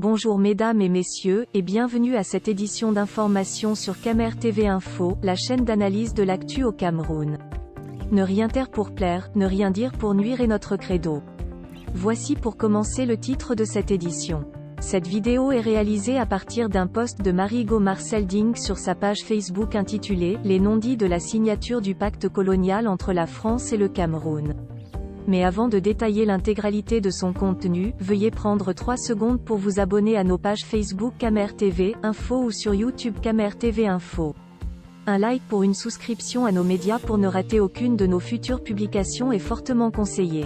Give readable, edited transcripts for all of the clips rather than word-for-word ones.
Bonjour mesdames et messieurs, et bienvenue à cette édition d'information sur Camer TV Info, la chaîne d'analyse de l'actu au Cameroun. Ne rien taire pour plaire, ne rien dire pour nuire est notre credo. Voici pour commencer le titre de cette édition. Cette vidéo est réalisée à partir d'un post de Marigo Marcelding sur sa page Facebook intitulée « Les non-dits de la signature du pacte colonial entre la France et le Cameroun ». Mais avant de détailler l'intégralité de son contenu, veuillez prendre 3 secondes pour vous abonner à nos pages Facebook Camer TV Info ou sur YouTube Camer TV Info. Un like pour une souscription à nos médias pour ne rater aucune de nos futures publications est fortement conseillé.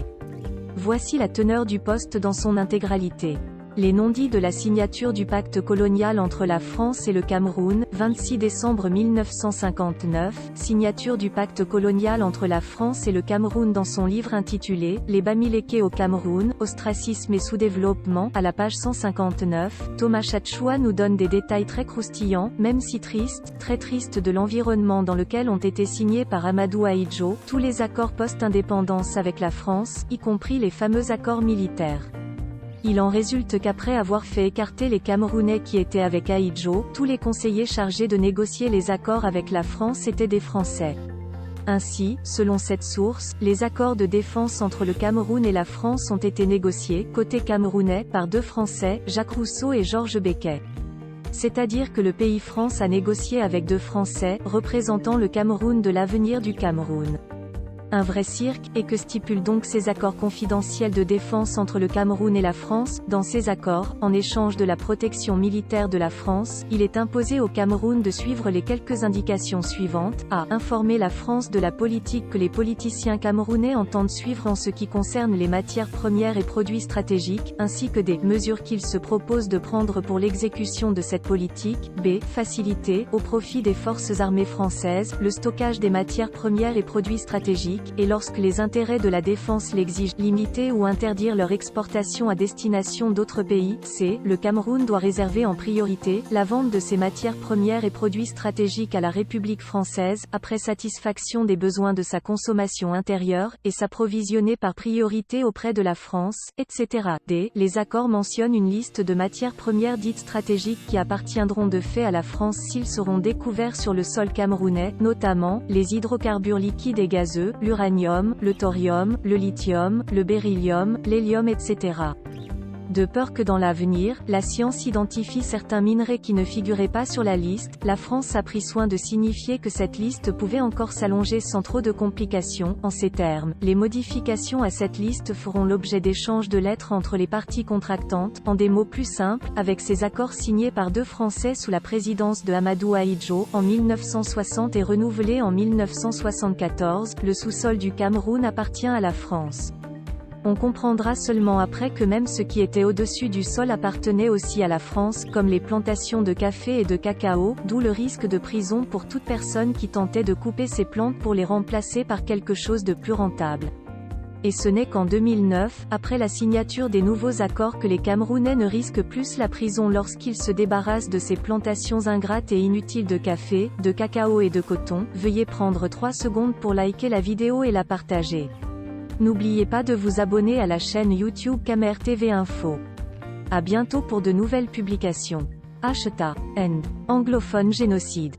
Voici la teneur du post dans son intégralité. Les non-dits de la signature du pacte colonial entre la France et le Cameroun, 26 décembre 1959, signature du pacte colonial entre la France et le Cameroun dans son livre intitulé « Les Bamileke au Cameroun, ostracisme et sous-développement » à la page 159, Thomas Chatchoua nous donne des détails très croustillants, même si tristes, très tristes de l'environnement dans lequel ont été signés par Amadou Ahidjo, tous les accords post-indépendance avec la France, y compris les fameux accords militaires. Il en résulte qu'après avoir fait écarter les Camerounais qui étaient avec Ahidjo, tous les conseillers chargés de négocier les accords avec la France étaient des Français. Ainsi, selon cette source, les accords de défense entre le Cameroun et la France ont été négociés, côté camerounais, par 2 Français, Jacques Rousseau et Georges Becquet. C'est-à-dire que le pays France a négocié avec 2 Français, représentant le Cameroun de l'avenir du Cameroun. Un vrai cirque, et que stipulent donc ces accords confidentiels de défense entre le Cameroun et la France? Dans ces accords, en échange de la protection militaire de la France, il est imposé au Cameroun de suivre les quelques indications suivantes. A. Informer la France de la politique que les politiciens camerounais entendent suivre en ce qui concerne les matières premières et produits stratégiques, ainsi que des mesures qu'ils se proposent de prendre pour l'exécution de cette politique. B. Faciliter, au profit des forces armées françaises, le stockage des matières premières et produits stratégiques, et lorsque les intérêts de la défense l'exigent, limiter ou interdire leur exportation à destination d'autres pays. C. Le Cameroun doit réserver en priorité la vente de ses matières premières et produits stratégiques à la République française, après satisfaction des besoins de sa consommation intérieure, et s'approvisionner par priorité auprès de la France, etc. D. Les accords mentionnent une liste de matières premières dites stratégiques qui appartiendront de fait à la France s'ils seront découverts sur le sol camerounais, notamment, les hydrocarbures liquides et gazeux, l'uranium, le thorium, le lithium, le beryllium, l'hélium etc. De peur que dans l'avenir, la science identifie certains minerais qui ne figuraient pas sur la liste, la France a pris soin de signifier que cette liste pouvait encore s'allonger sans trop de complications. En ces termes, les modifications à cette liste feront l'objet d'échanges de lettres entre les parties contractantes, en des mots plus simples, avec ces accords signés par 2 Français sous la présidence de Amadou Ahidjo, en 1960 et renouvelés en 1974, le sous-sol du Cameroun appartient à la France. On comprendra seulement après que même ce qui était au-dessus du sol appartenait aussi à la France, comme les plantations de café et de cacao, d'où le risque de prison pour toute personne qui tentait de couper ces plantes pour les remplacer par quelque chose de plus rentable. Et ce n'est qu'en 2009, après la signature des nouveaux accords que les Camerounais ne risquent plus la prison lorsqu'ils se débarrassent de ces plantations ingrates et inutiles de café, de cacao et de coton. Veuillez prendre 3 secondes pour liker la vidéo et la partager. N'oubliez pas de vous abonner à la chaîne YouTube Camer TV Info. À bientôt pour de nouvelles publications. #End. Anglophone génocide.